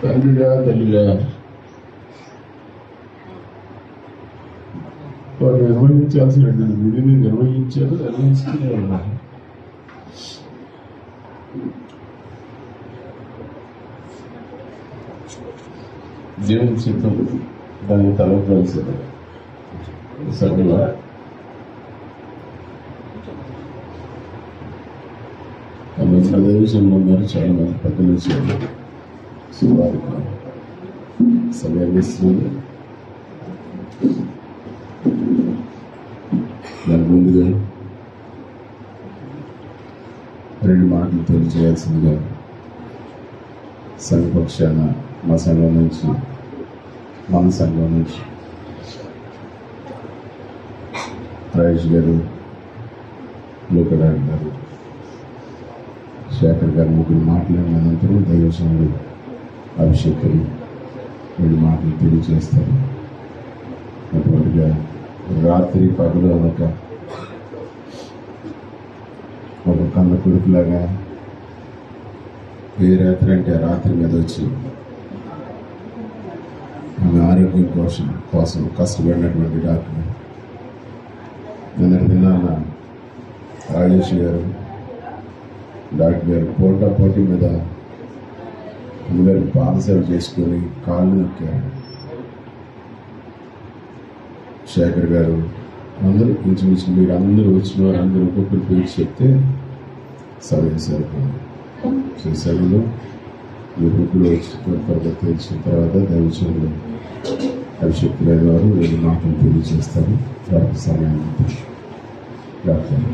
తండ్రిగా తల్లిగా వారు నిర్వహించాల్సిన విధిని నిర్వహించారు, నిర్వహిస్తూనే ఉన్నారు. దేవుని చిత్తం దాన్ని తలపాల్సింది. సభలో ప్రదేశంలో ఉన్నారు, చాలా మంది పెద్దలు వచ్చారు. సువారికి సమయాన్ని ఇస్తుంది. దాని ముందుగా 2 మాటలు తెలియజేయాల్సిందిగా సంఘపక్షాన మా సంఘం నుంచి, మన సంఘం నుంచి రాజేష్ గారు, లోకరాజ్ గారు, శేఖర్ గారు ముగ్గురు మాట్లాడిన అనంతరం దైవజనుడు అభిషేకులు 2 మాటలు తెలియజేస్తారు. అటువంటిగా రాత్రి పగలు ఒక కన్న కొడుకులాగా ఏ రాత్రి అంటే ఆ రాత్రి మీద వచ్చి ఆమె ఆరోగ్యం కోసం కష్టపడినటువంటి డాక్టర్ నిన్నటి దినాన రాజేష్ గారు, డాక్టర్ గారు పోటీ మీద అందరు పాదసేవ చేసుకొని కాళ్ళు నొక్కారు. శేఖర్ గారు అందరూ ఇంచుమించు మీరు అందరూ వచ్చిన వారు అందరూ ఒక్కొక్కరు పేరు చెప్తే సమయం సరిపోయింది. సమయంలో మీ బుక్కులు వచ్చి త్వరగా తెలిసిన తర్వాత దైవజనులు అభిషేకులైన వారు 2 మాటలు తెలియజేస్తారు. వారికి సమయాన్ని డాక్టర్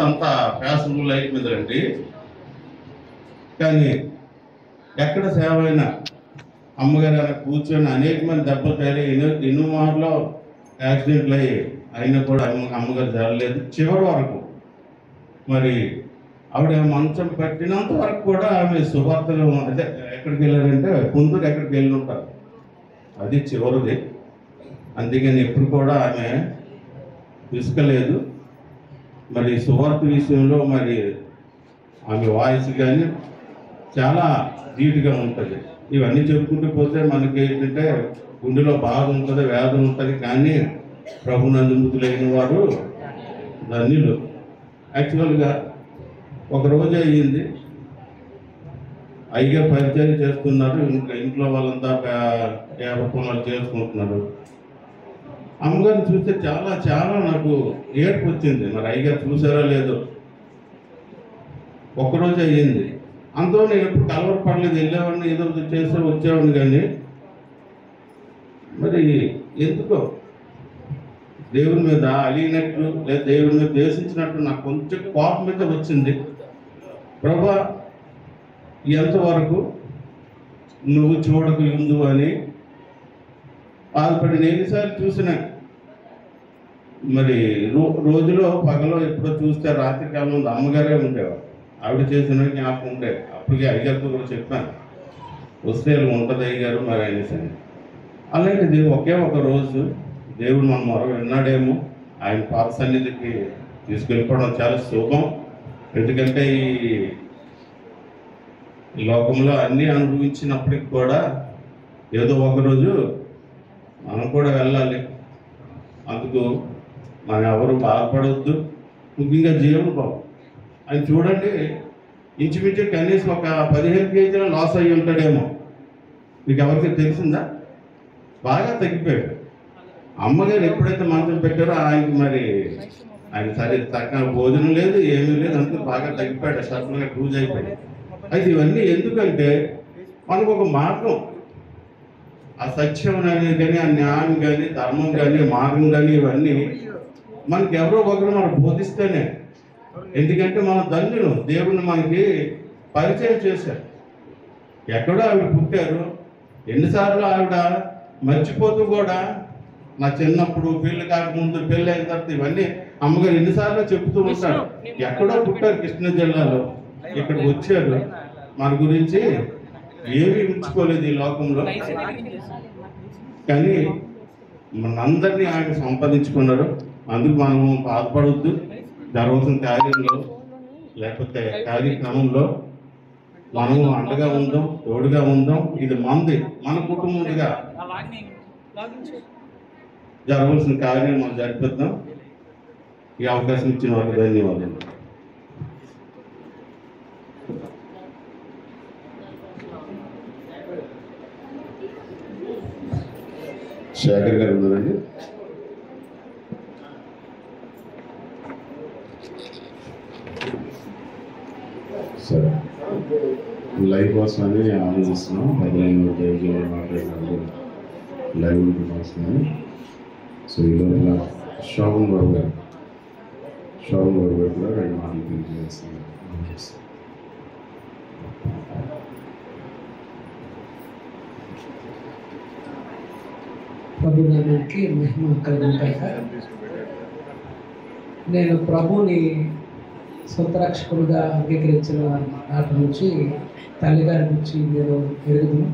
అంతా ఫ్యాషన్ లైట్ మీద రండి. కానీ ఎక్కడ సేవ అయినా అమ్మగారు కూర్చొని అనేక మంది దెబ్బలు తయారై ఎన్నో మార్లో యాక్సిడెంట్లు అయినా కూడా అమ్మగారు జరగలేదు. చివరి వరకు మరి ఆవిడ మంచం పట్టినంత వరకు కూడా ఆమె సువార్తలు అంటే ఎక్కడికి వెళ్ళారంటే పొందుకు ఎక్కడికి వెళ్ళి ఉంటారు, అది చివరిది. అందుకని ఎప్పుడు కూడా ఆమె విసుకలేదు. మరి సువార్త విషయంలో మరి ఆమె వాయిస్ కానీ చాలా ధీటుగా ఉంటుంది. ఇవన్నీ చెప్పుకుంటూ పోతే మనకి ఏంటంటే గుండెలో బాధ ఉంటుంది, వేదన ఉంటుంది. కానీ ప్రభునందు మృతులైన వారు ధన్యులు. యాక్చువల్గా ఒకరోజు అయ్యింది, అయ్యగారు పరిచయం చేస్తున్నారు, ఇంకా ఇంట్లో వాళ్ళంతా పనులు చేసుకుంటున్నారు. అమ్మగారిని చూస్తే చాలా చాలా నాకు ఏడుపు వచ్చింది. మరి అయ్యగారు చూసారో లేదో. ఒక్కరోజు అయ్యింది, అంతో నేను ఎప్పుడు కలవరపడలేదు, వెళ్ళేవాడిని ఏదో చేస్తే వచ్చేవాడిని. కానీ మరి ఎందుకో దేవుని మీద అలిగినట్లు లేదా దేవుని మీద దేశించినట్టు నాకు కొంచెం కోపం మీద వచ్చింది. ప్రభా, ఎంతవరకు నువ్వు చూడకు ఉందు అని బాధపడి ఎన్నిసార్లు చూసిన. మరి రోజులో పగలో ఎప్పుడో చూస్తే రాత్రి కాలం అమ్మగారే ఉండేవారు. ఆవిడ చేసిన జ్ఞాపకం ఉండేది. అప్పటికే అయ్యగారితో కూడా చెప్పాను, వస్తే ఉంటుంది అయ్యగారు మరి అనేసని. అలాంటిది ఒకే ఒక రోజు దేవుడు మన మొర విన్నాడేమో, ఆయన పాద సన్నిధికి తీసుకెళ్ళిపోవడం చాలా శుభం. ఎందుకంటే ఈ లోకంలో అన్నీ అనుభవించినప్పటికి కూడా ఏదో ఒకరోజు మనం కూడా వెళ్ళాలి. అందుకు మనం ఎవరు బాధపడవద్దు. ముఖ్యంగా జీవన బాబు ఆయన చూడండి ఇంచుమించు కనీసం ఒక 15 కేజీల లాస్ అయ్యి ఉంటాడేమో. మీకు ఎవరికి తెలిసిందా? బాగా తగ్గిపోయాడు. అమ్మగారు ఎప్పుడైతే మంచం పెట్టారో ఆయనకి మరి ఆయన సరే తగ్గ భోజనం లేదు, ఏమీ లేదు, అంతా బాగా తగ్గిపోయాడు, సడన్గా లూజ్ అయిపోయాడు. అయితే ఇవన్నీ ఎందుకంటే మనకు ఒక మార్గం, ఆ సత్యం అనేది కానీ, ఆ న్యాయం కానీ, ధర్మం కానీ, మార్గం కానీ ఇవన్నీ మనకి ఎవరో ఒకరు మనకు బోధిస్తేనే. ఎందుకంటే మన ధన్యులు, దేవుని మనకి పరిచయం చేశారు. ఎక్కడో ఆవిడ పుట్టారు, ఎన్నిసార్లు ఆవిడ మర్చిపోతూ కూడా నా చిన్నప్పుడు పెళ్లి కాకముందు, పెళ్ళి అయిన తర్వాత ఇవన్నీ అమ్మగారు ఎన్నిసార్లు చెప్తూ ఉంటారు. ఎక్కడో పుట్టారు కృష్ణా జిల్లాలో, ఇక్కడికి వచ్చారు, మన గురించి ఏమీ ఉంచుకోలేదు ఈ లోకంలో, కానీ మనందరినీ ఆయన సంపాదించుకున్నారు. అందుకు మనము బాధపడవద్దు. జరగవలసిన కార్యంలో లేకపోతే కార్యక్రమంలో మనము అండగా ఉందాం, తోడుగా ఉందాం. ఇది మంది, మన కుటుంబంగా జరగవలసిన కార్యం మనం జరిపిద్దాం. ఈ అవకాశం ఇచ్చిన వాళ్ళకి ధన్యవాదాలు. శేఖర్ గారు ఉన్నారండి. సరే, లైవ్ కోసం అని ఆలోచిస్తున్నాం. బదులైన మాట్లాడినారు లైవ్ వస్తున్నాను. సో ఈ లోపల శోభన్ బాబు గారు కూడా 2 మాటలు తెలియజేస్తున్నారు. ప్రభు నామానికి మహిమ కలుగుగాక. నేను ప్రభుని సొంత రక్షకుడుగా అంగీకరించిన నాటి నుంచి తల్లిగారి గురించి నేను ఎరుగుదును.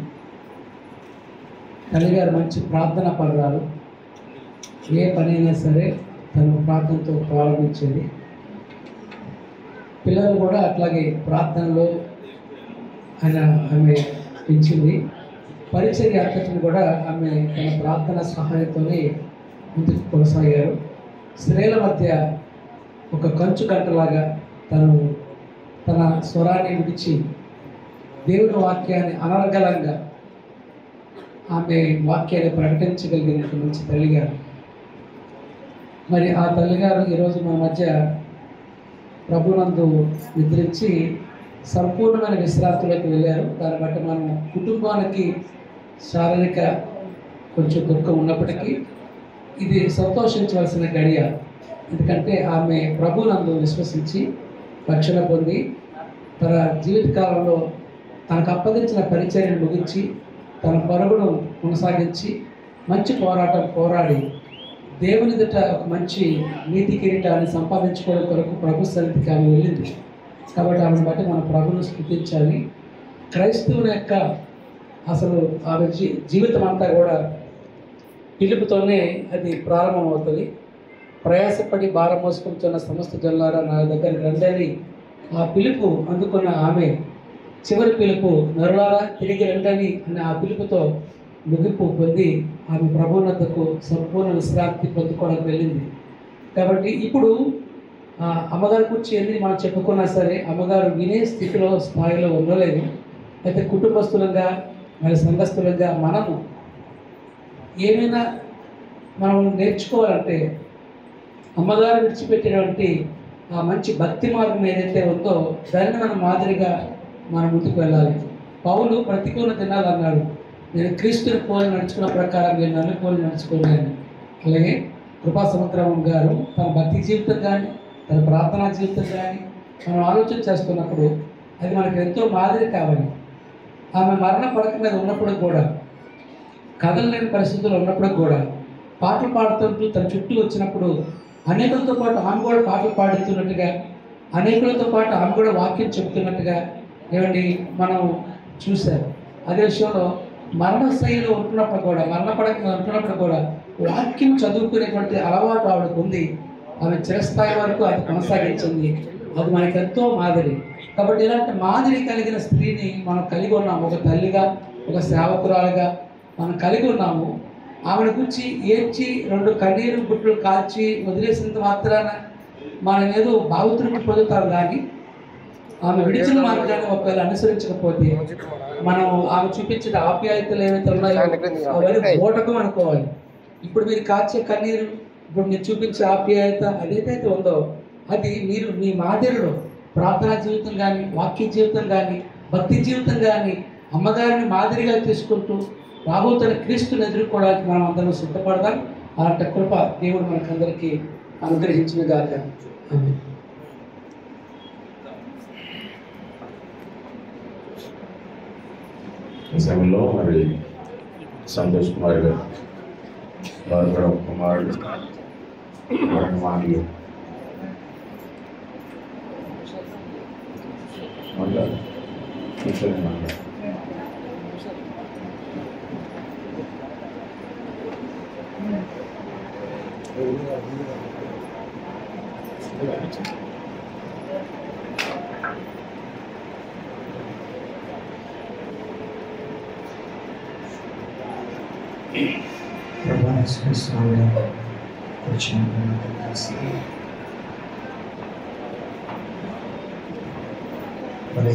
తల్లిగారు మంచి ప్రార్థన పరురాలు. ఏ పని అయినా సరే తను ప్రార్థనతో ప్రారంభించేది. పిల్లలు కూడా అట్లాగే ప్రార్థనలో ఆమె పెంచింది. పరిచర్య అంతటిని కూడా ఆమె తన ప్రార్థన సహాయంతోనే ముందుకు కొనసాగారు. స్త్రీల మధ్య ఒక కంచు గంటలాగా తన స్వరాన్ని విడిచి దేవుని వాక్యాన్ని అనర్గళంగా ఆమె వాక్యాన్ని ప్రకటించగలిగినట్టు మంచి తల్లిగారు. మరి ఆ తల్లిగారు ఈరోజు మన మధ్య ప్రభునందు నిద్రించి సంపూర్ణమైన విశ్రాంతిలోకి వెళ్ళారు. దాన్ని బట్టి మనం కుటుంబానికి శారీరక కొంచెం దుఃఖం ఉన్నప్పటికీ ఇది సంతోషించవలసిన గడియ. ఎందుకంటే ఆమె ప్రభునందు విశ్వసించి రక్షణ పొంది తన జీవితకాలంలో తనకు అప్పగించిన పరిచర్యను ముగించి తన పరుగును కొనసాగించి మంచి పోరాటం పోరాడి దేవుని ఎదుట ఒక మంచి నీతి కిరీటాన్ని సంపాదించుకోవడం కొరకు ప్రభు సన్నిధికి ఆమె వెళ్ళింది. కాబట్టి ఆమెను బట్టి మన ప్రభును స్తుతించాలి. క్రైస్తవుని యొక్క అసలు ఆమె జీవితం అంతా కూడా పిలుపుతోనే అది ప్రారంభమవుతుంది. ప్రయాసపడి భారం మోసుకుంటున్న సమస్త జనులారా నా దగ్గరికి రండి, ఆ పిలుపు అందుకున్న ఆమె చివరి పిలుపు నరులారా తిరిగి రండి అనే ఆ పిలుపుతో ముగింపు పొంది ఆమె ప్రభువునద్దకు సంపూర్ణ విశ్రాంతి పొందుకోవడానికి వెళ్ళింది. కాబట్టి ఇప్పుడు అమ్మగారి గురించి ఎన్ని మనం చెప్పుకున్నా సరే అమ్మగారు వినే స్థాయిలో ఉండలేదు. అయితే కుటుంబస్తులంగా మరి సంఘస్థులంగా మనము ఏమైనా మనం నేర్చుకోవాలంటే అమ్మగారు విడిచిపెట్టినటువంటి ఆ మంచి భక్తి మార్గం ఏదైతే ఉందో దాన్ని మనం మాదిరిగా మనం ముందుకు వెళ్ళాలి. పౌలు ప్రతికూల దినాలు అన్నాడు, నేను క్రీస్తుని పోలి నడుచుకున్న ప్రకారం నేను నన్ను పోలి నడుచుకోలేను. అలాగే కృపా సముద్రం గారు తన భక్తి జీవితం కానీ తన ప్రార్థనా జీవితం కానీ మనం ఆలోచన చేస్తున్నప్పుడు అది మనకు ఎంతో మాదిరి కావాలి. ఆమె మరణ పడక మీద ఉన్నప్పుడు కూడా, కదలలేని పరిస్థితుల్లో ఉన్నప్పుడు కూడా పాటలు పాడుతుంటూ తన చుట్టూ వచ్చినప్పుడు అనేకులతో పాటు ఆమె కూడా పాటలు పాడుతున్నట్టుగా, అనేకులతో పాటు ఆమె కూడా వాక్యం చెబుతున్నట్టుగా ఏమండి మనం చూశారు. అదే విషయంలో మరణశైలిలో ఉంటున్నప్పుడు కూడా, మరణ పడక ఉంటున్నప్పుడు కూడా వాక్యం చదువుకునేటువంటి అలవాటు ఆవిడకు ఉంది. ఆమె చిరస్థాయి వరకు అది కొనసాగించింది. అది మనకి ఎంతో మాదిరి. కాబట్టి ఇలాంటి మాదిరి కలిగిన స్త్రీని మనం కలిగి ఉన్నాము. ఒక తల్లిగా, ఒక సేవకురాలుగా మనం కలిగి ఉన్నాము. ఆమెను గురించి ఏడ్చి 2 కన్నీరు గుట్లు కాల్చి వదిలేసినంత మాత్రాన మనం ఏదో భావతృప్తి పొందుతాం. కానీ ఆమె విడిచిన మార్గాన్ని ఒకవేళ అనుసరించకపోతే మనం ఆమె చూపించిన ఆప్యాయతలు ఏవైతే ఉన్నాయో అవన్నీ ఓటకం అనుకోవాలి. ఇప్పుడు మీరు కాచే కన్నీరు, ఇప్పుడు మీరు చూపించే ఆప్యాయత అదేదైతే ఉందో అది మీరు మీ మాదిరిలో ప్రార్థనా జీవితం కానీ, వాక్య జీవితం కానీ, భక్తి జీవితం కానీ అమ్మగారిని మాదిరిగా తీసుకుంటూ రాబోతున్న క్రీస్తుని ఎదుర్కోవడానికి మనం అందరం సిద్ధపడదాం. అలాంటి కృప దేవుడు మనకందరికీ అనుగ్రహించిన గాక. ఆమేన్. ఈ సమయంలో మరి సంతోష్ కుమార్ గారు వారు కూడా కుమారుడు మాటలు మరి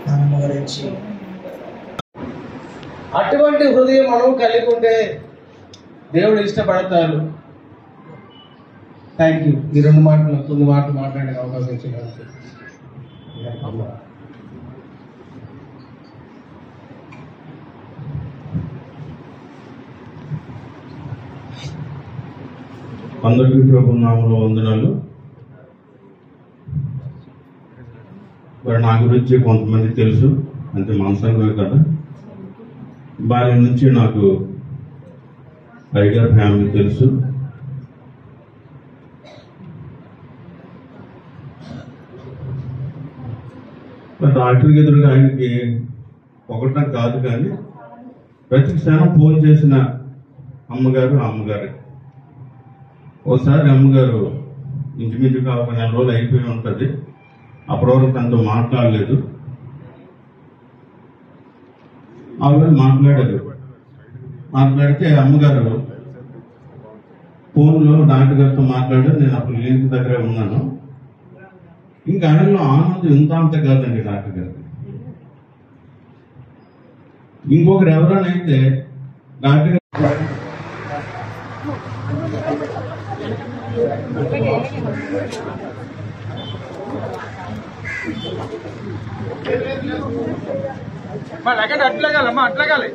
నాన్నమ్మ గురించి అటువంటి హృదయం మనం కలిగి ఉంటే దేవుడు ఇష్టపడతారు. Thank you. ఈ 2 మాటలు 9 మాటలు మాట్లాడే అవకాశం ఇచ్చినందుకు. అందరికీ ప్రభు నామములో వందనాలు. మరి నా గురించి కొంతమంది తెలుసు, అంటే మనసంగా కదా. భార్య నుంచి నాకు ఐడియా ఫ్యామిలీ తెలుసు. డాక్టర్కి ఎదురుగా ఆయనకి పొగటం కాదు, కానీ ప్రతి క్షణం ఫోన్ చేసిన అమ్మగారు. ఒకసారి అమ్మగారు ఇంచుమించుగా ఒక 1 నెల రోజులు అయిపోయి ఉంటుంది, అప్పటి వరకు తనతో మాట్లాడలేదు. ఆవిడ మాట్లాడితే అమ్మగారు ఫోన్లో డాక్టర్ గారితో మాట్లాడారు. నేను అప్పుడు లింక్ దగ్గర ఉన్నాను. ఇంకా ఆయనలో ఆనందం అంత కాదండి డాక్టర్ గారు. ఇంకొకరు ఎవరైనా డాక్టర్ గారు అట్లాగాలి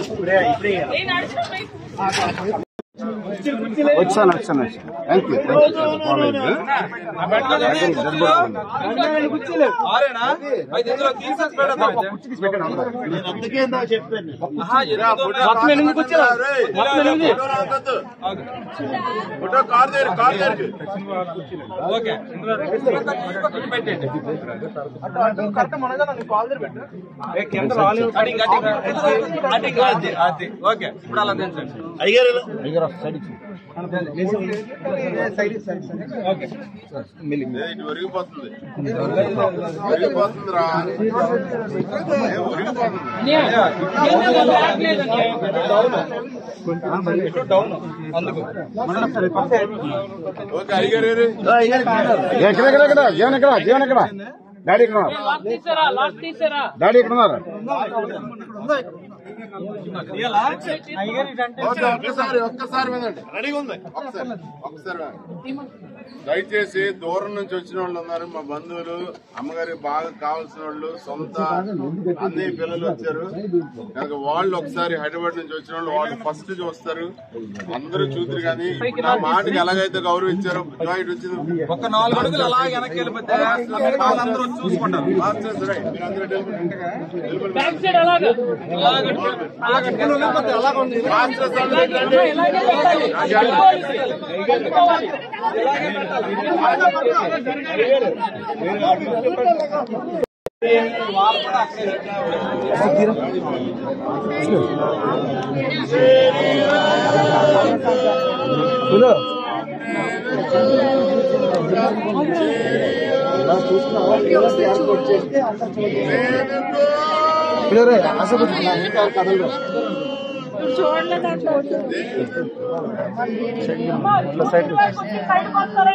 ఇప్పుడే వచ్చాను థ్యాంక్ యూ ఓకే ఇప్పుడు అలా అయ్యారు జీవన్ ఎక్కడ డాడీ ఎక్కడ డాడీ ఎక్కడ ఉన్నారు ఒక్కసారి వినండి. ఒక్కసారి దయచేసి దూరం నుంచి వచ్చిన వాళ్ళు ఉన్నారు, మా బంధువులు, అమ్మగారికి బాగా కావాల్సిన వాళ్ళు, సొంత అన్నయ్య పిల్లలు వచ్చారు కనుక వాళ్ళు ఒకసారి హైదరాబాద్ నుంచి వచ్చిన వాళ్ళు ఫస్ట్ చూస్తారు, అందరూ చూద్దరు. కానీ నా మాటకి ఎలాగైతే గౌరవించారో జాయింట్ వచ్చింది ఒక 4 అడుగులు అలా వెనక్కి వెళ్ళిపోతే చూసుకుంటారు.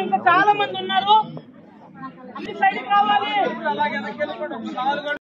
ఇంకా చాలా మంది ఉన్నారు. అన్ని సైడ్ కావాలి.